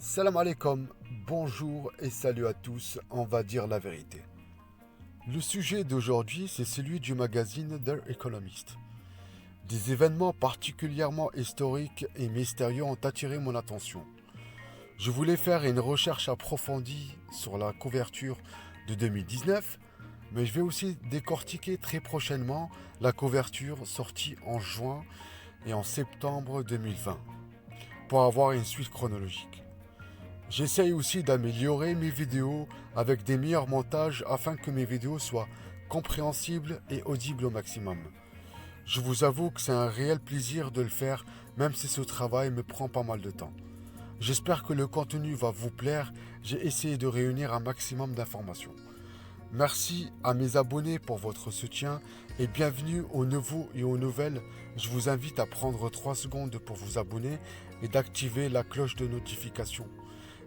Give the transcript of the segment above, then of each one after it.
Salam alaikum, bonjour et salut à tous, on va dire la vérité. Le sujet d'aujourd'hui, c'est celui du magazine The Economist. Des événements particulièrement historiques et mystérieux ont attiré mon attention. Je voulais faire une recherche approfondie sur la couverture de 2019, mais je vais aussi décortiquer très prochainement la couverture sortie en juin et en septembre 2020, pour avoir une suite chronologique. J'essaye aussi d'améliorer mes vidéos avec des meilleurs montages afin que mes vidéos soient compréhensibles et audibles au maximum. Je vous avoue que c'est un réel plaisir de le faire, même si ce travail me prend pas mal de temps. J'espère que le contenu va vous plaire, j'ai essayé de réunir un maximum d'informations. Merci à mes abonnés pour votre soutien et bienvenue aux nouveaux et aux nouvelles. Je vous invite à prendre 3 secondes pour vous abonner et d'activer la cloche de notification.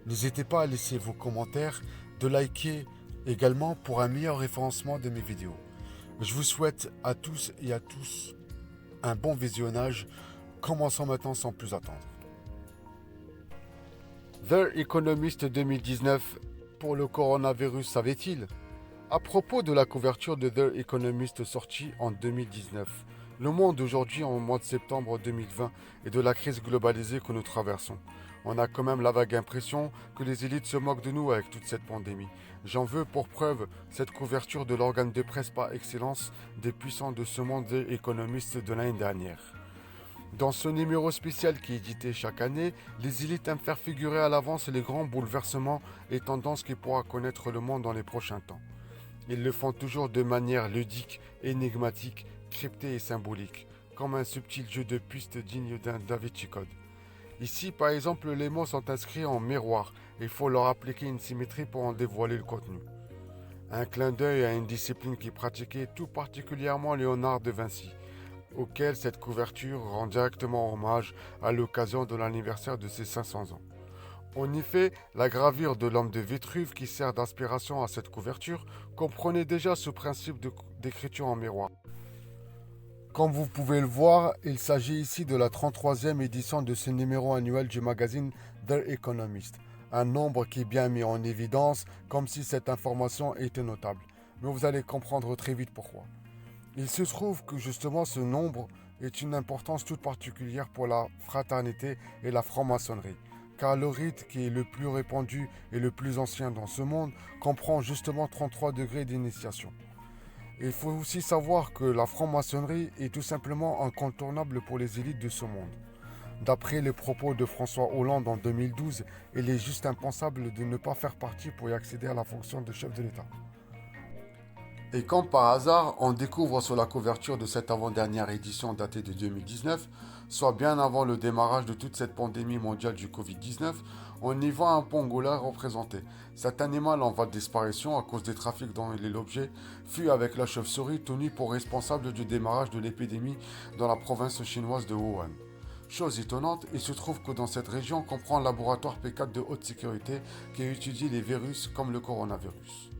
N'hésitez pas à laisser vos commentaires, de liker également pour un meilleur référencement de mes vidéos. Je vous souhaite à tous et à tous un bon visionnage. Commençons maintenant sans plus attendre. The Economist 2019 pour le coronavirus, savait-il? À propos de la couverture de The Economist sortie en 2019, le monde aujourd'hui en mois de septembre 2020 et de la crise globalisée que nous traversons. On a quand même la vague impression que les élites se moquent de nous avec toute cette pandémie. J'en veux pour preuve cette couverture de l'organe de presse par excellence des puissants de ce monde The Economist de l'année dernière. Dans ce numéro spécial qui est édité chaque année, les élites aiment faire figurer à l'avance les grands bouleversements et tendances qui pourra connaître le monde dans les prochains temps. Ils le font toujours de manière ludique, énigmatique, cryptée et symbolique, comme un subtil jeu de piste digne d'un Da Vinci Code. Ici, par exemple, les mots sont inscrits en miroir et il faut leur appliquer une symétrie pour en dévoiler le contenu. Un clin d'œil à une discipline qui pratiquait tout particulièrement Léonard de Vinci, auquel cette couverture rend directement hommage à l'occasion de l'anniversaire de ses 500 ans. En effet, la gravure de l'homme de Vitruve qui sert d'inspiration à cette couverture comprenait déjà ce principe d'écriture en miroir. Comme vous pouvez le voir, il s'agit ici de la 33e édition de ce numéro annuel du magazine The Economist, un nombre qui est bien mis en évidence comme si cette information était notable. Mais vous allez comprendre très vite pourquoi. Il se trouve que justement ce nombre est une importance toute particulière pour la fraternité et la franc-maçonnerie, car le rite qui est le plus répandu et le plus ancien dans ce monde comprend justement 33 degrés d'initiation. Il faut aussi savoir que la franc-maçonnerie est tout simplement incontournable pour les élites de ce monde. D'après les propos de François Hollande en 2012, il est juste impensable de ne pas faire partie pour y accéder à la fonction de chef de l'État. Et comme par hasard, on découvre sur la couverture de cette avant-dernière édition datée de 2019, soit bien avant le démarrage de toute cette pandémie mondiale du Covid-19, on y voit un pangolin représenté. Cet animal en voie de disparition à cause des trafics dont il est l'objet, fut avec la chauve-souris tenue pour responsable du démarrage de l'épidémie dans la province chinoise de Wuhan. Chose étonnante, il se trouve que dans cette région comprend un laboratoire P4 de haute sécurité qui étudie les virus comme le coronavirus.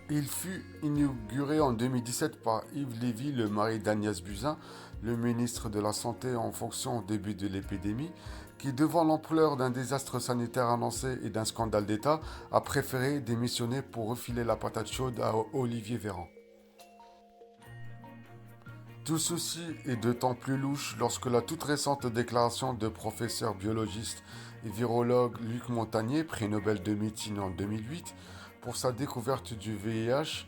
Il fut inauguré en 2017 par Yves Lévy, le mari d'Agnès Buzyn, le ministre de la Santé en fonction au début de l'épidémie, qui, devant l'ampleur d'un désastre sanitaire annoncé et d'un scandale d'État, a préféré démissionner pour refiler la patate chaude à Olivier Véran. Tout ceci est d'autant plus louche lorsque la toute récente déclaration de professeur biologiste et virologue Luc Montagnier, prix Nobel de médecine en 2008, pour sa découverte du VIH,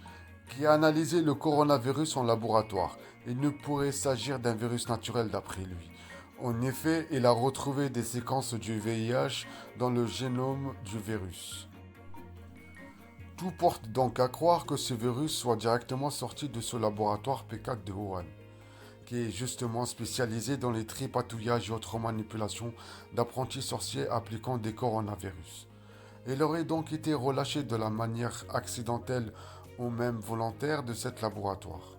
qui a analysé le coronavirus en laboratoire. Il ne pourrait s'agir d'un virus naturel d'après lui. En effet, il a retrouvé des séquences du VIH dans le génome du virus. Tout porte donc à croire que ce virus soit directement sorti de ce laboratoire P4 de Wuhan, qui est justement spécialisé dans les tripatouillages et autres manipulations d'apprentis sorciers appliquant des coronavirus. Il aurait donc été relâché de la manière accidentelle ou même volontaire de cet laboratoire.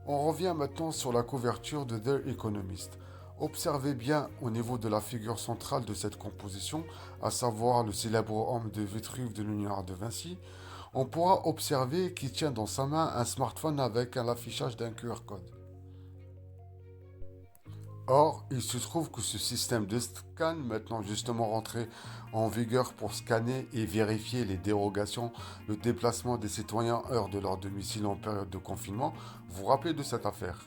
On revient maintenant sur la couverture de The Economist. Observez bien au niveau de la figure centrale de cette composition, à savoir le célèbre homme de Vitruve de Léonard de Vinci, on pourra observer qu'il tient dans sa main un smartphone avec l'affichage d'un QR code. Or, il se trouve que ce système de scan, maintenant justement rentré en vigueur pour scanner et vérifier les dérogations, le déplacement des citoyens hors de leur domicile en période de confinement, vous vous rappelez de cette affaire.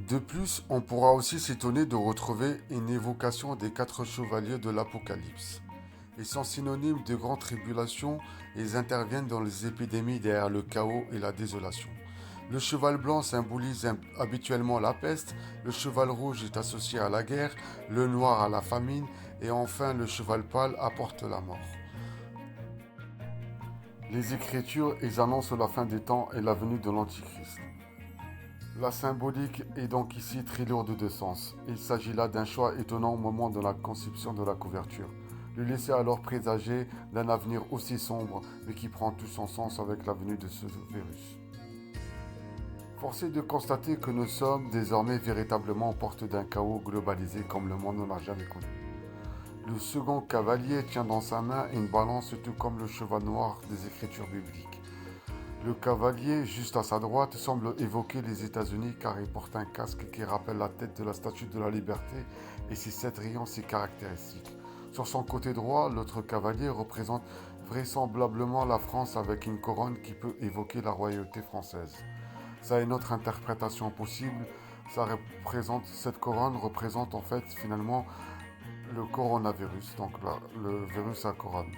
De plus, on pourra aussi s'étonner de retrouver une évocation des quatre chevaliers de l'Apocalypse. Ils sont synonymes de grandes tribulations et ils interviennent dans les épidémies derrière le chaos et la désolation. Le cheval blanc symbolise habituellement la peste, le cheval rouge est associé à la guerre, le noir à la famine et enfin le cheval pâle apporte la mort. Les Écritures, ils annoncent la fin des temps et la venue de l'Antichrist. La symbolique est donc ici très lourde de sens. Il s'agit là d'un choix étonnant au moment de la conception de la couverture. Lui laisser alors présager d'un avenir aussi sombre, mais qui prend tout son sens avec la venue de ce virus. Force est de constater que nous sommes désormais véritablement aux portes d'un chaos globalisé comme le monde ne l'a jamais connu. Le second cavalier tient dans sa main une balance tout comme le cheval noir des Écritures bibliques. Le cavalier, juste à sa droite, semble évoquer les États-Unis car il porte un casque qui rappelle la tête de la Statue de la Liberté et ses 7 rayons si caractéristiques. Sur son côté droit, l'autre cavalier représente vraisemblablement la France avec une couronne qui peut évoquer la royauté française. Ça a une autre interprétation possible. Cette couronne représente en fait finalement le coronavirus, donc le virus à couronne.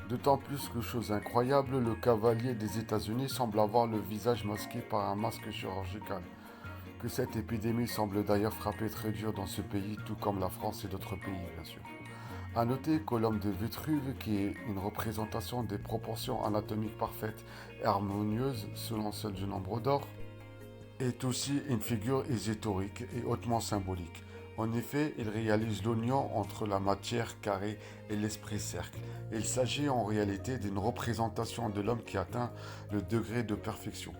D'autant plus que chose incroyable, le cavalier des États-Unis semble avoir le visage masqué par un masque chirurgical. Que cette épidémie semble d'ailleurs frapper très dur dans ce pays, tout comme la France et d'autres pays bien sûr. A noter que l'homme de Vitruve, qui est une représentation des proportions anatomiques parfaites et harmonieuses selon celle du nombre d'or, est aussi une figure ésotérique et hautement symbolique. En effet, il réalise l'union entre la matière carrée et l'esprit cercle. Il s'agit en réalité d'une représentation de l'homme qui atteint le degré de perfection.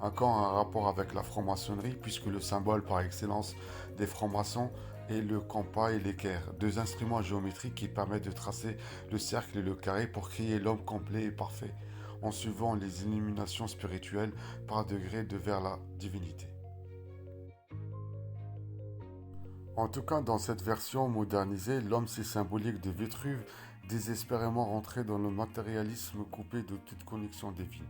Encore un rapport avec la franc-maçonnerie, puisque le symbole par excellence des francs-maçons est le compas et l'équerre, deux instruments géométriques qui permettent de tracer le cercle et le carré pour créer l'homme complet et parfait, en suivant les illuminations spirituelles par degré de vers la divinité. En tout cas, dans cette version modernisée, l'homme si symbolique de Vitruve, désespérément rentré dans le matérialisme coupé de toute connexion divine.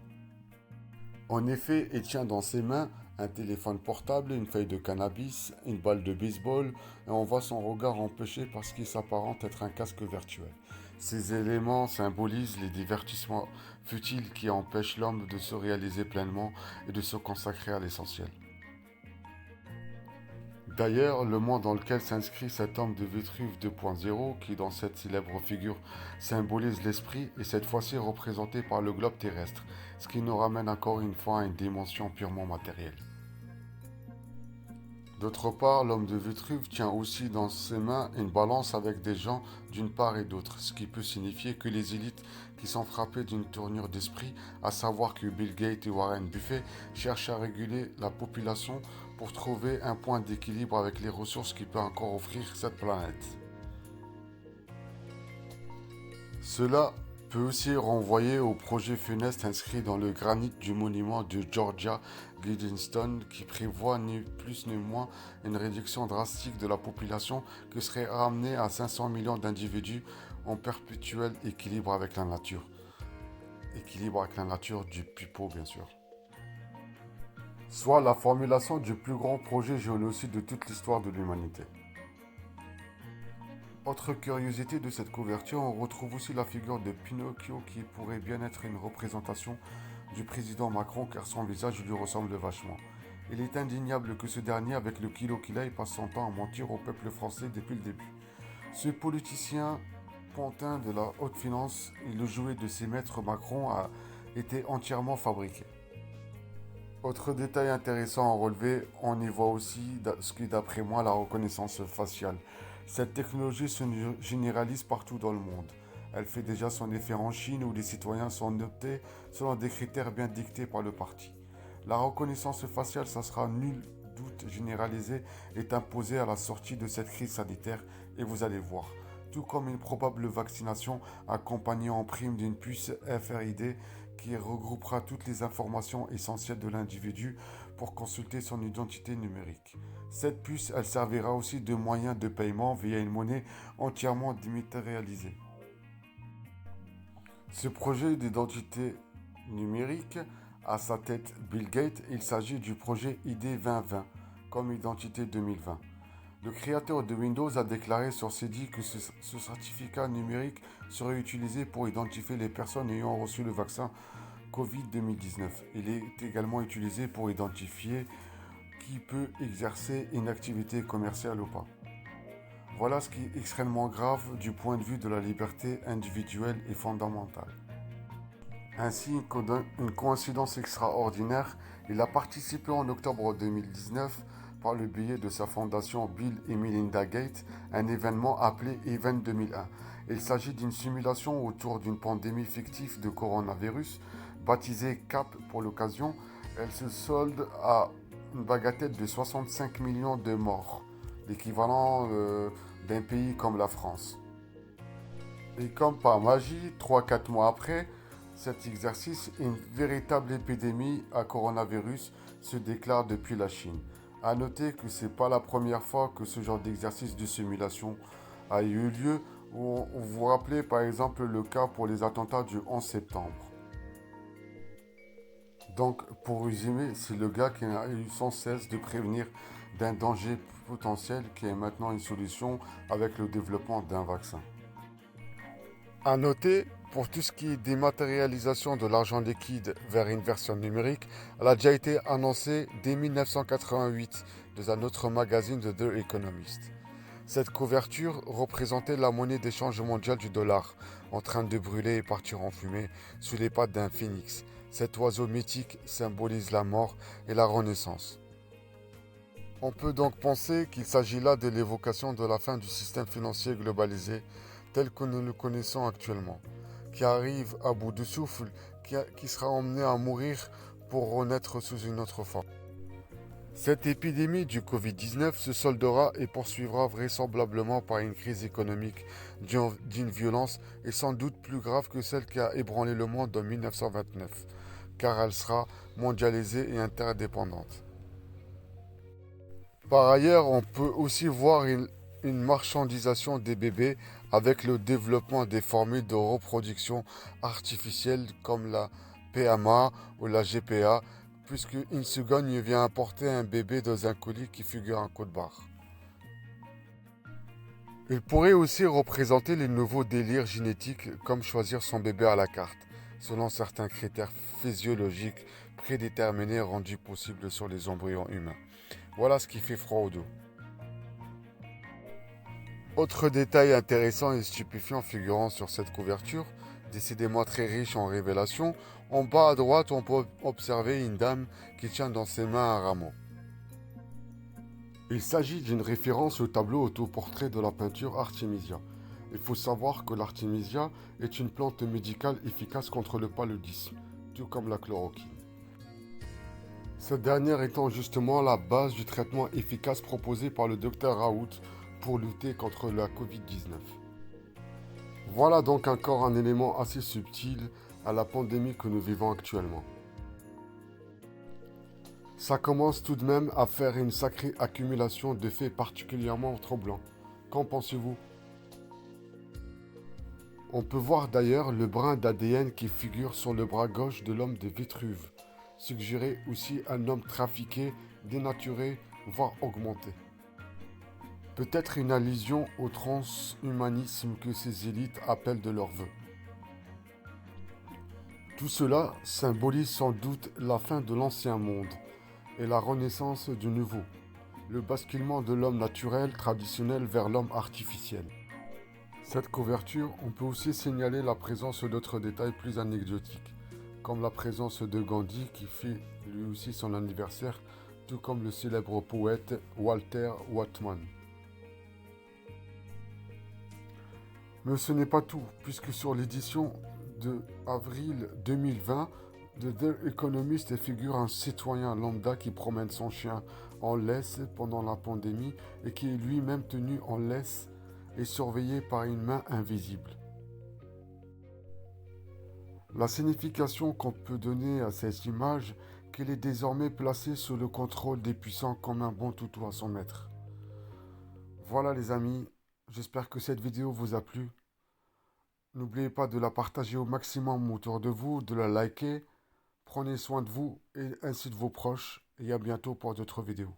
En effet, il tient dans ses mains un téléphone portable, une feuille de cannabis, une balle de baseball, et on voit son regard empêché parce qu'il s'apparente être un casque virtuel. Ces éléments symbolisent les divertissements futiles qui empêchent l'homme de se réaliser pleinement et de se consacrer à l'essentiel. D'ailleurs, le monde dans lequel s'inscrit cet homme de Vitruve 2.0, qui dans cette célèbre figure symbolise l'esprit, est cette fois-ci représenté par le globe terrestre, ce qui nous ramène encore une fois à une dimension purement matérielle. D'autre part, l'homme de Vitruve tient aussi dans ses mains une balance avec des gens d'une part et d'autre, ce qui peut signifier que les élites qui sont frappées d'une tournure d'esprit, à savoir que Bill Gates et Warren Buffett cherchent à réguler la population pour trouver un point d'équilibre avec les ressources qui peut encore offrir cette planète. Cela peut aussi renvoyer au projet funeste inscrit dans le granit du monument de Georgia Guidingstone qui prévoit ni plus ni moins une réduction drastique de la population qui serait ramenée à 500 millions d'individus en perpétuel équilibre avec la nature. Équilibre avec la nature du pipeau bien sûr. Soit la formulation du plus grand projet génocide de toute l'histoire de l'humanité. Autre curiosité de cette couverture, on retrouve aussi la figure de Pinocchio qui pourrait bien être une représentation du président Macron car son visage lui ressemble vachement. Il est indéniable que ce dernier, avec le kilo qu'il a, il passe son temps à mentir au peuple français depuis le début. Ce politicien pantin de la haute finance et le jouet de ses maîtres Macron a été entièrement fabriqué. Autre détail intéressant à relever, on y voit aussi ce qui est d'après moi la reconnaissance faciale. Cette technologie se généralise partout dans le monde. Elle fait déjà son effet en Chine où les citoyens sont notés selon des critères bien dictés par le parti. La reconnaissance faciale, ça sera nul doute généralisé, est imposée à la sortie de cette crise sanitaire et vous allez voir. Tout comme une probable vaccination accompagnée en prime d'une puce FRID qui regroupera toutes les informations essentielles de l'individu pour consulter son identité numérique. Cette puce, elle servira aussi de moyen de paiement via une monnaie entièrement dématérialisée. Ce projet d'identité numérique a sa tête Bill Gates. Il s'agit du projet ID 2020 comme identité 2020. Le créateur de Windows a déclaré sur CD que ce certificat numérique serait utilisé pour identifier les personnes ayant reçu le vaccin Covid-2019. Il est également utilisé pour identifier qui peut exercer une activité commerciale ou pas. Voilà ce qui est extrêmement grave du point de vue de la liberté individuelle et fondamentale. Ainsi, une coïncidence extraordinaire, il a participé en octobre 2019 par le biais de sa fondation Bill et Melinda Gates, un événement appelé Event 2001. Il s'agit d'une simulation autour d'une pandémie fictive de coronavirus, baptisée CAP pour l'occasion. Elle se solde à une bagatelle de 65 millions de morts, l'équivalent d'un pays comme la France. Et comme par magie, 3-4 mois après cet exercice, une véritable épidémie à coronavirus se déclare depuis la Chine. A noter que ce n'est pas la première fois que ce genre d'exercice de simulation a eu lieu. Vous vous rappelez par exemple le cas pour les attentats du 11 septembre. Donc pour résumer, c'est le gars qui a eu sans cesse de prévenir d'un danger potentiel qui est maintenant une solution avec le développement d'un vaccin. A noter, pour tout ce qui est dématérialisation de l'argent liquide vers une version numérique, elle a déjà été annoncée dès 1988 dans un autre magazine de The Economist. Cette couverture représentait la monnaie d'échange mondiale du dollar, en train de brûler et partir en fumée sous les pattes d'un phénix. Cet oiseau mythique symbolise la mort et la renaissance. On peut donc penser qu'il s'agit là de l'évocation de la fin du système financier globalisé tel que nous le connaissons actuellement, qui arrive à bout de souffle, qui sera emmené à mourir pour renaître sous une autre forme. Cette épidémie du Covid-19 se soldera et poursuivra vraisemblablement par une crise économique d'une violence et sans doute plus grave que celle qui a ébranlé le monde en 1929, car elle sera mondialisée et interdépendante. Par ailleurs, on peut aussi voir une marchandisation des bébés avec le développement des formules de reproduction artificielle comme la PMA ou la GPA, puisque une cigogne vient apporter un bébé dans un colis qui figure un code barre. Il pourrait aussi représenter les nouveaux délires génétiques comme choisir son bébé à la carte, selon certains critères physiologiques prédéterminés rendus possibles sur les embryons humains. Voilà ce qui fait froid au dos. Autre détail intéressant et stupéfiant figurant sur cette couverture, décidément très riche en révélations, en bas à droite on peut observer une dame qui tient dans ses mains un rameau. Il s'agit d'une référence au tableau autoportrait de la peinture Artemisia. Il faut savoir que l'Artemisia est une plante médicale efficace contre le paludisme, tout comme la chloroquine. Cette dernière étant justement la base du traitement efficace proposé par le docteur Raoult pour lutter contre la Covid-19. Voilà donc encore un élément assez subtil à la pandémie que nous vivons actuellement. Ça commence tout de même à faire une sacrée accumulation de faits particulièrement troublants. Qu'en pensez-vous ? On peut voir d'ailleurs le brin d'ADN qui figure sur le bras gauche de l'homme de Vitruve, suggérer aussi un homme trafiqué, dénaturé, voire augmenté. Peut-être une allusion au transhumanisme que ces élites appellent de leur vœu. Tout cela symbolise sans doute la fin de l'ancien monde et la renaissance du nouveau, le basculement de l'homme naturel traditionnel vers l'homme artificiel. Cette couverture, on peut aussi signaler la présence d'autres détails plus anecdotiques, comme la présence de Gandhi qui fait lui aussi son anniversaire, tout comme le célèbre poète Walter Whitman. Mais ce n'est pas tout, puisque sur l'édition de avril 2020 de The Economist figure un citoyen lambda qui promène son chien en laisse pendant la pandémie et qui est lui-même tenu en laisse et surveillé par une main invisible. La signification qu'on peut donner à cette image, qu'elle est désormais placée sous le contrôle des puissants comme un bon toutou à son maître. Voilà les amis, j'espère que cette vidéo vous a plu. N'oubliez pas de la partager au maximum autour de vous, de la liker. Prenez soin de vous et ainsi de vos proches et à bientôt pour d'autres vidéos.